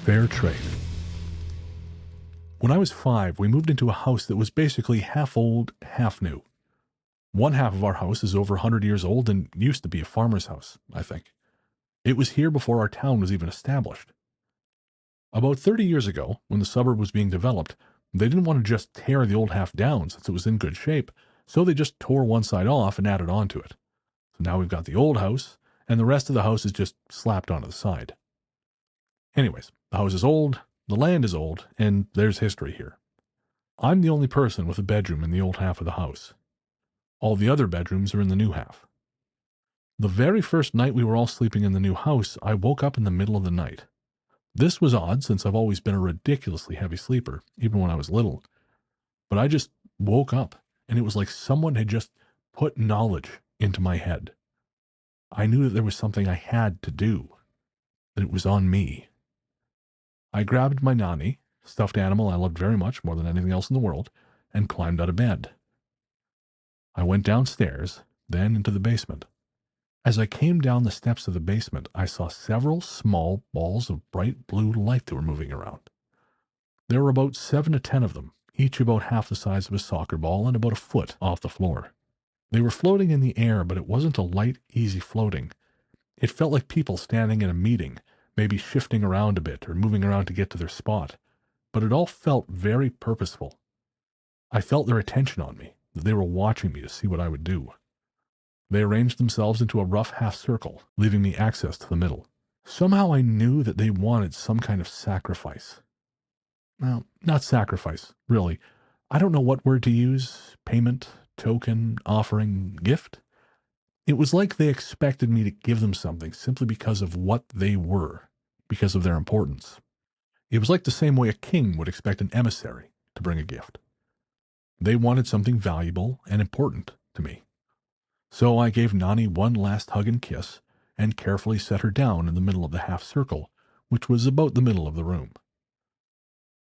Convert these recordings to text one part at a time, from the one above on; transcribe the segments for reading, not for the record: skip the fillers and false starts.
Fair trade. When I was 5, we moved into a house that was basically half old, half new. One half of our house is over 100 years old and used to be a farmer's house, I think. It was here before our town was even established. About 30 years ago, when the suburb was being developed, they didn't want to just tear the old half down since it was in good shape, so they just tore one side off and added on to it. So now we've got the old house, and the rest of the house is just slapped onto the side. Anyways, the house is old, the land is old, and there's history here. I'm the only person with a bedroom in the old half of the house. All the other bedrooms are in the new half. The very first night we were all sleeping in the new house, I woke up in the middle of the night. This was odd since I've always been a ridiculously heavy sleeper, even when I was little. But I just woke up, and it was like someone had just put knowledge into my head. I knew that there was something I had to do, that it was on me. I grabbed my nanny, stuffed animal I loved very much, more than anything else in the world, and climbed out of bed. I went downstairs, then into the basement. As I came down the steps of the basement, I saw several small balls of bright blue light that were moving around. There were about 7 to 10 of them, each about half the size of a soccer ball and about a foot off the floor. They were floating in the air, but it wasn't a light, easy floating. It felt like people standing in a meeting, maybe shifting around a bit or moving around to get to their spot. But it all felt very purposeful. I felt their attention on me, that they were watching me to see what I would do. They arranged themselves into a rough half circle, leaving me access to the middle. Somehow I knew that they wanted some kind of sacrifice. Well, not sacrifice, really. I don't know what word to use. Payment, token, offering, gift. It was like they expected me to give them something simply because of what they were, because of their importance. It was like the same way a king would expect an emissary to bring a gift. They wanted something valuable and important to me. So I gave Nani one last hug and kiss, and carefully set her down in the middle of the half circle, which was about the middle of the room.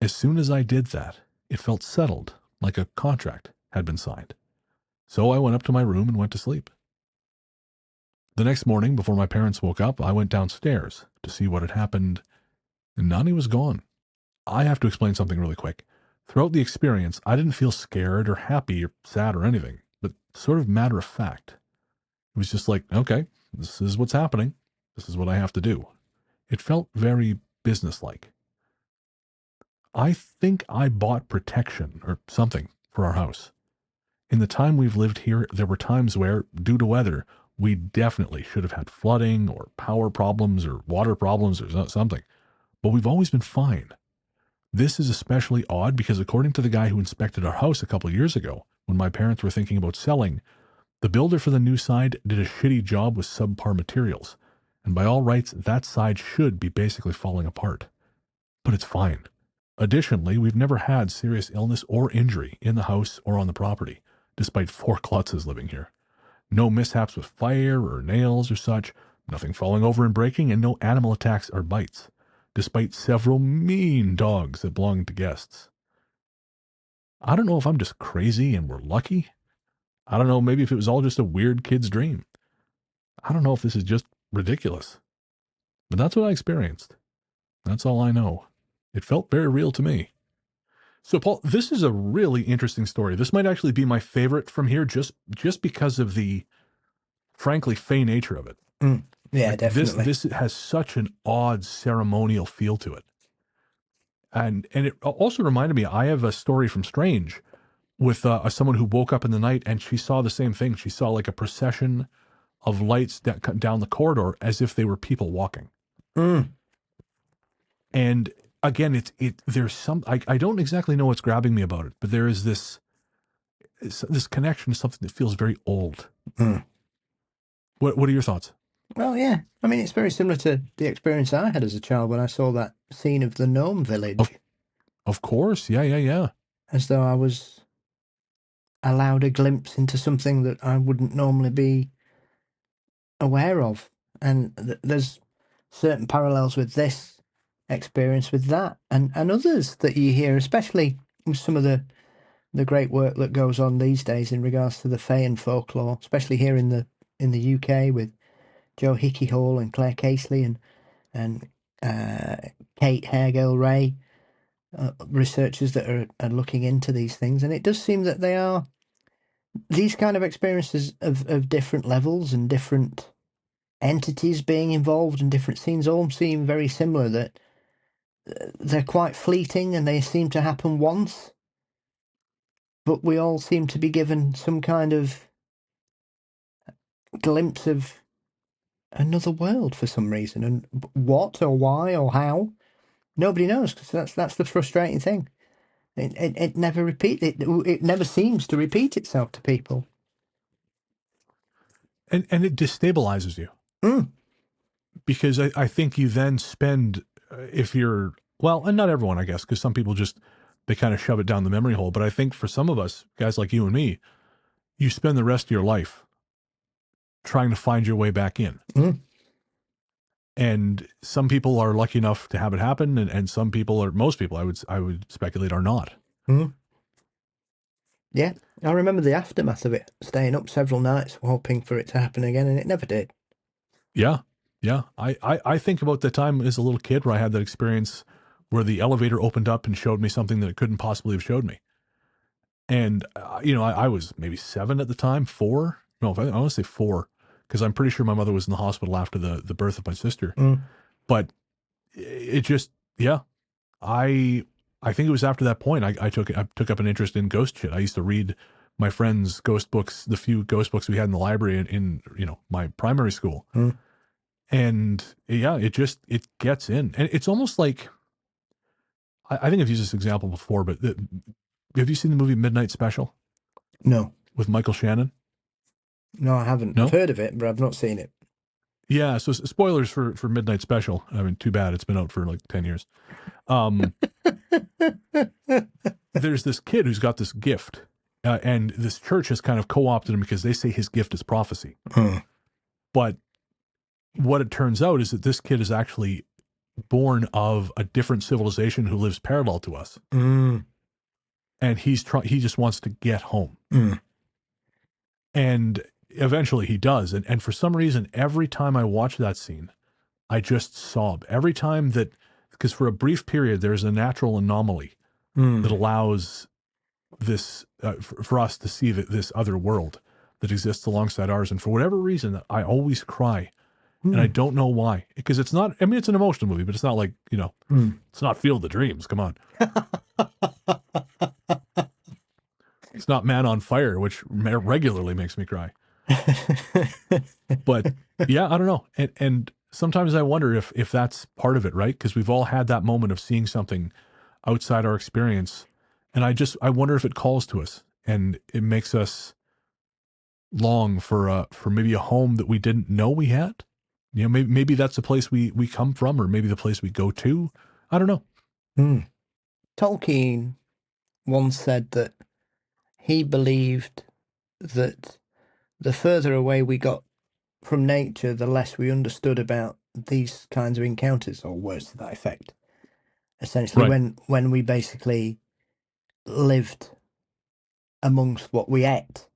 As soon as I did that, it felt settled, like a contract had been signed. So I went up to my room and went to sleep. The next morning, before my parents woke up, I went downstairs to see what had happened, and Nani was gone. I have to explain something really quick. Throughout the experience, I didn't feel scared or happy or sad or anything, but sort of matter of fact. It was just like, okay, this is what's happening. This is what I have to do. It felt very businesslike. I think I bought protection or something for our house. In the time we've lived here, there were times where, due to weather, we definitely should have had flooding or power problems or water problems or something. But we've always been fine. This is especially odd because according to the guy who inspected our house a couple of years ago, when my parents were thinking about selling, the builder for the new side did a shitty job with subpar materials, and by all rights, that side should be basically falling apart. But it's fine. Additionally, we've never had serious illness or injury in the house or on the property, despite 4 klutzes living here. No mishaps with fire or nails or such, nothing falling over and breaking, and no animal attacks or bites, despite several mean dogs that belonged to guests. I don't know if I'm just crazy and we're lucky. I don't know, maybe if it was all just a weird kid's dream. I don't know if this is just ridiculous. But that's what I experienced. That's all I know. It felt very real to me. So, Paul, this is a really interesting story. This might actually be my favorite from here just because of the, frankly, fey nature of it. Yeah, like definitely. This has such an odd ceremonial feel to it. And it also reminded me, I have a story from Strange with someone who woke up in the night and she saw the same thing. She saw like a procession of lights down the corridor as if they were people walking. And again, there's some, I don't exactly know what's grabbing me about it, but there is this connection to something that feels very old. What are your thoughts? Well, yeah. I mean, it's very similar to the experience I had as a child when I saw that scene of the gnome village. Of course. Yeah. As though I was allowed a glimpse into something that I wouldn't normally be aware of. And there's certain parallels with this experience with that and others that you hear, especially with some of the great work that goes on these days in regards to the Fae and folklore, especially here in the UK with Joe Hickey Hall and Claire Casely and Kate Hairgale Ray, researchers that are looking into these things, and it does seem that they are these kind of experiences of different levels and different entities being involved and different scenes all seem very similar, that they're quite fleeting and they seem to happen once, but we all seem to be given some kind of glimpse of another world for some reason, and what or why or how, nobody knows, because that's the frustrating thing. It never repeats. It never seems to repeat itself to people. And it destabilizes you. Mm. Because I think you then spend, if you're, well, and not everyone, I guess, because some people just, they kind of shove it down the memory hole. But I think for some of us, guys like you and me, you spend the rest of your life trying to find your way back in. Mm. And some people are lucky enough to have it happen, and some people, or most people, I would speculate, are not. Mm. Yeah, I remember the aftermath of it, staying up several nights hoping for it to happen again, and it never did. Yeah, yeah. I think about the time as a little kid where I had that experience where the elevator opened up and showed me something that it couldn't possibly have showed me. And, I was maybe 7 at the time, 4. No, I want to say 4, because I'm pretty sure my mother was in the hospital after the birth of my sister. Mm. But it just, yeah, I think it was after that point I took up an interest in ghost shit. I used to read my friends' ghost books, the few ghost books we had in the library in my primary school. Mm. And yeah, it gets in. And it's almost like, I think I've used this example before, but have you seen the movie Midnight Special No, with Michael Shannon? no, I haven't. I've No? heard of it, but I've not seen it. Yeah, so spoilers for Midnight Special. I mean, too bad, it's been out for like 10 years. There's this kid who's got this gift, and this church has kind of co-opted him because they say his gift is prophecy. Mm. But what it turns out is that this kid is actually born of a different civilization who lives parallel to us. Mm. And he just wants to get home. Mm. And eventually he does. And for some reason, every time I watch that scene, I just sob. Every time that, because for a brief period, there's a natural anomaly that allows this, for us to see this other world that exists alongside ours. And for whatever reason, I always cry. And I don't know why. Because it's not, I mean, it's an emotional movie, but it's not like, it's not Field of Dreams. Come on. It's not Man on Fire, which regularly makes me cry. But yeah, I don't know. And sometimes I wonder if that's part of it, right? Because we've all had that moment of seeing something outside our experience. And I wonder if it calls to us and it makes us long for maybe a home that we didn't know we had. Maybe that's the place we come from, or maybe the place we go to. I don't know. Tolkien once said that he believed that the further away we got from nature, the less we understood about these kinds of encounters, or words to that effect. Essentially, Right. when we basically lived amongst what we ate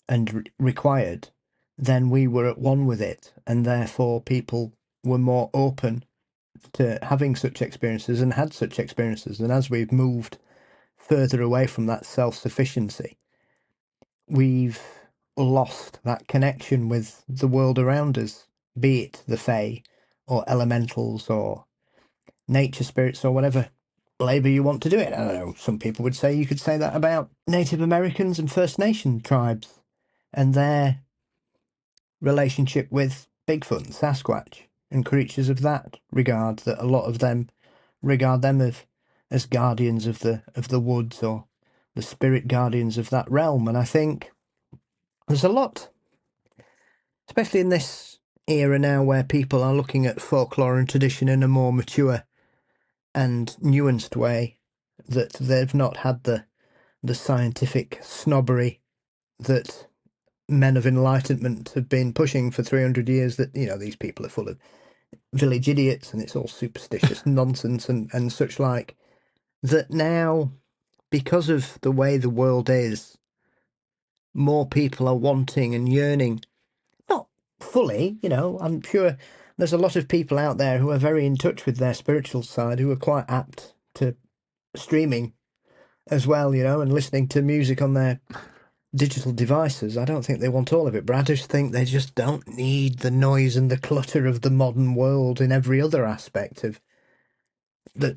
and required, then we were at one with it, and therefore people were more open to having such experiences and had such experiences. And as we've moved further away from that self-sufficiency, we've lost that connection with the world around us, be it the Fae or elementals or nature spirits or whatever label you want to do it. I don't know, some people would say you could say that about Native Americans and First Nation tribes and their relationship with Bigfoot and Sasquatch and creatures of that regard, that a lot of them regard them as guardians of the woods, or the spirit guardians of that realm. And I think there's a lot, especially in this era now, where people are looking at folklore and tradition in a more mature and nuanced way, that they've not had the scientific snobbery that men of enlightenment have been pushing for 300 years, that, these people are full of village idiots and it's all superstitious nonsense and such like, that now, because of the way the world is, more people are wanting and yearning, not fully, I'm sure there's a lot of people out there who are very in touch with their spiritual side, who are quite apt to streaming as well, and listening to music on their digital devices. I don't think they want all of it, but I just think they just don't need the noise and the clutter of the modern world in every other aspect of the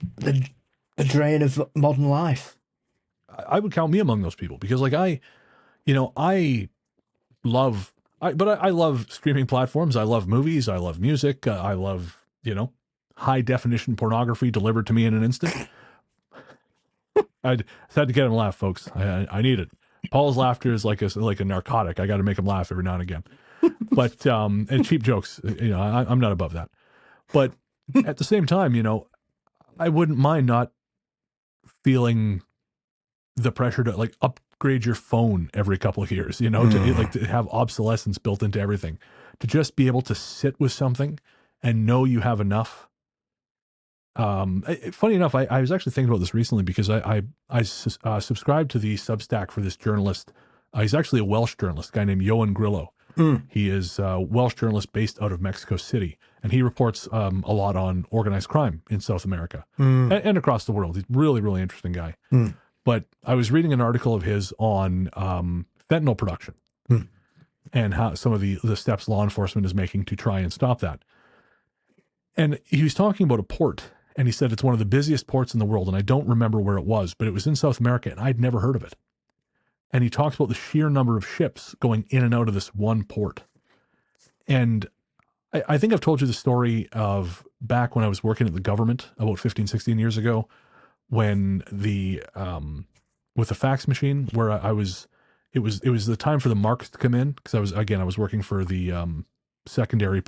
drain of modern life. I would count me among those people because, like, I love, I love streaming platforms. I love movies. I love music. I love, high definition pornography delivered to me in an instant. I had to get him to laugh, folks. I need it. Paul's laughter is like a narcotic. I got to make him laugh every now and again. But and cheap jokes, I'm not above that. But at the same time, I wouldn't mind not feeling the pressure to like upgrade your phone every couple of years, to have obsolescence built into everything, to just be able to sit with something and know you have enough. Funny enough, I was actually thinking about this recently because I subscribed to the Substack for this journalist. He's actually a Welsh journalist, a guy named Ioan Grillo. He is a Welsh journalist based out of Mexico City, and he reports a lot on organized crime in South America and across the world. He's a really, really interesting guy. But I was reading an article of his on fentanyl production and how some of the steps law enforcement is making to try and stop that. And he was talking about a port, and he said it's one of the busiest ports in the world, and I don't remember where it was, but it was in South America, and I'd never heard of it. And he talks about the sheer number of ships going in and out of this one port. And I think I've told you the story of back when I was working at the government about 15, 16 years ago, when with the fax machine where it was the time for the marks to come in, because I was working for the secondary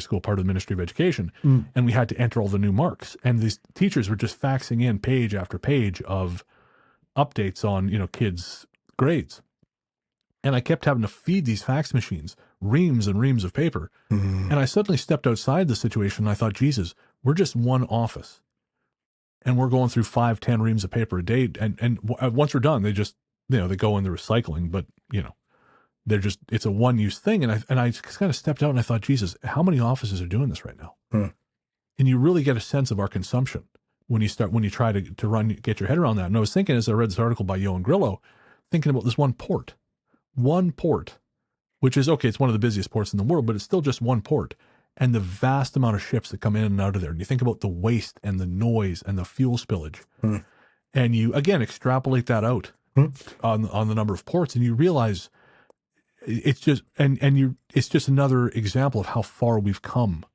school part of the Ministry of Education, and we had to enter all the new marks, and these teachers were just faxing in page after page of updates on kids' grades, and I kept having to feed these fax machines reams and reams of paper, and I suddenly stepped outside the situation and I thought, Jesus, we're just one office. And we're going through 5-10 reams of paper a day. And once we're done, they just, they go in the recycling, but it's a one use thing. And I just kind of stepped out and I thought, Jesus, how many offices are doing this right now? And you really get a sense of our consumption when you try to get your head around that. And I was thinking, as I read this article by Ioan Grillo, thinking about this one port, which is okay. It's one of the busiest ports in the world, but it's still just one port. And the vast amount of ships that come in and out of there. And you think about the waste and the noise and the fuel spillage. And you, again, extrapolate that out on the number of ports, and you realize it's just, it's just another example of how far we've come,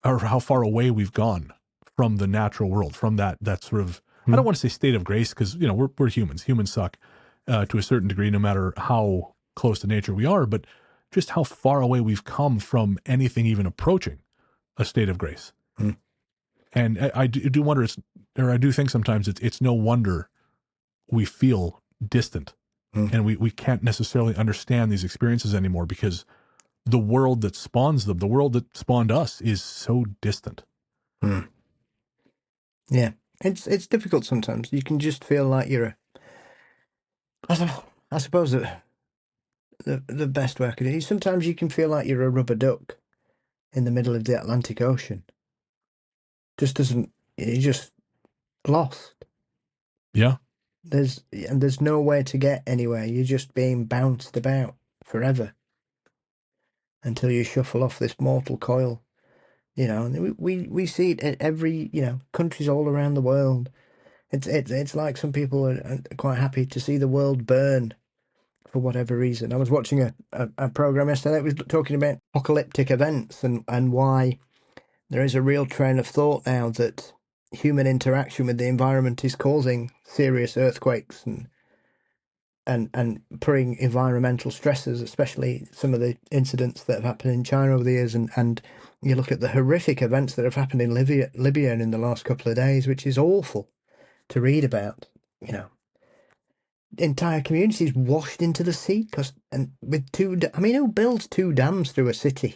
or how far away we've gone from the natural world, from that sort of, I don't want to say state of grace, because, we're humans. Humans suck to a certain degree, no matter how close to nature we are, but just how far away we've come from anything even approaching a state of grace. And I do wonder, I do think sometimes it's no wonder we feel distant and we can't necessarily understand these experiences anymore, because the world that spawns them, the world that spawned us, is so distant. Yeah, it's difficult sometimes. You can just feel like you're I suppose that the best way I could do is sometimes you can feel like you're a rubber duck in the middle of the Atlantic Ocean. You're just lost. Yeah. There's nowhere to get anywhere. You're just being bounced about forever until you shuffle off this mortal coil. And we see it in every, countries all around the world. It's like some people are quite happy to see the world burn for whatever reason. I was watching a program yesterday that was talking about apocalyptic events and why there is a real train of thought now that human interaction with the environment is causing serious earthquakes and putting environmental stresses, especially some of the incidents that have happened in China over the years. And you look at the horrific events that have happened in Libya in the last couple of days, which is awful to read about. Entire communities washed into the sea with who builds 2 dams through a city?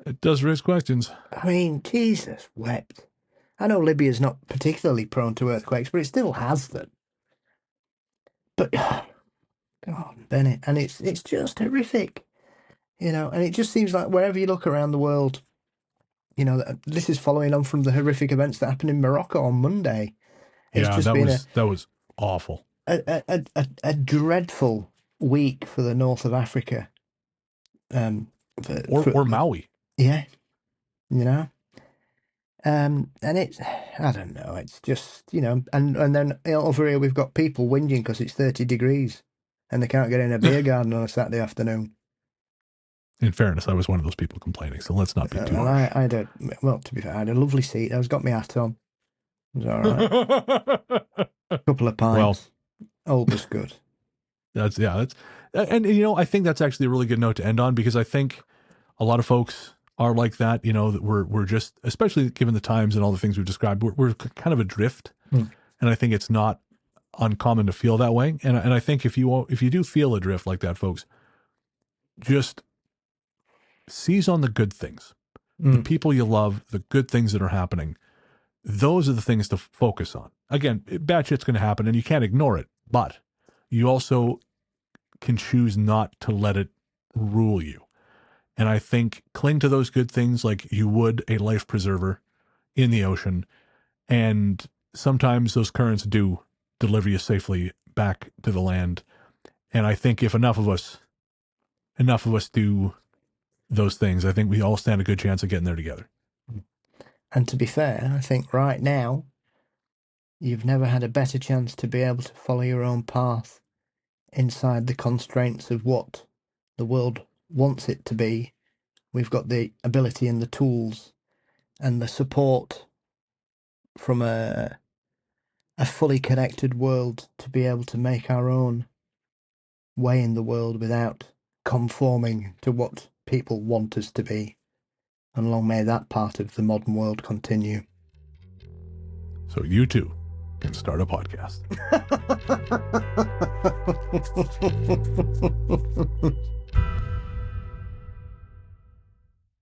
It does raise questions. I mean, Jesus wept. I know Libya's not particularly prone to earthquakes, but it still has them. But God, Bennett, and it's just horrific. And it just seems like wherever you look around the world, this is following on from the horrific events that happened in Morocco on Monday. It's Yeah, just that been was awful. a dreadful week for the north of Africa. Or Maui. Yeah, and it's, I don't know, it's just, and then over here we've got people whinging because it's 30 degrees and they can't get in a beer garden on a Saturday afternoon. In fairness, I was one of those people complaining, so let's not be too harsh. I had to be fair, I had a lovely seat. I was got my hat on. It was all right. A couple of pints. Well, old was good. That's I think that's actually a really good note to end on, because I think a lot of folks are like that, that we're just, especially given the times and all the things we've described, we're kind of adrift. And I think it's not uncommon to feel that way. And I think if you do feel adrift like that, folks, just seize on the good things, the people you love, the good things that are happening. Those are the things to focus on. Again, bad shit's going to happen and you can't ignore it, but you also can choose not to let it rule you. And I think cling to those good things like you would a life preserver in the ocean. And sometimes those currents do deliver you safely back to the land. And I think if enough of us do those things, I think we all stand a good chance of getting there together. And to be fair, I think right now, you've never had a better chance to be able to follow your own path inside the constraints of what the world wants it to be. We've got the ability and the tools and the support from a fully connected world to be able to make our own way in the world without conforming to what people want us to be. And long may that part of the modern world continue. So you too can start a podcast.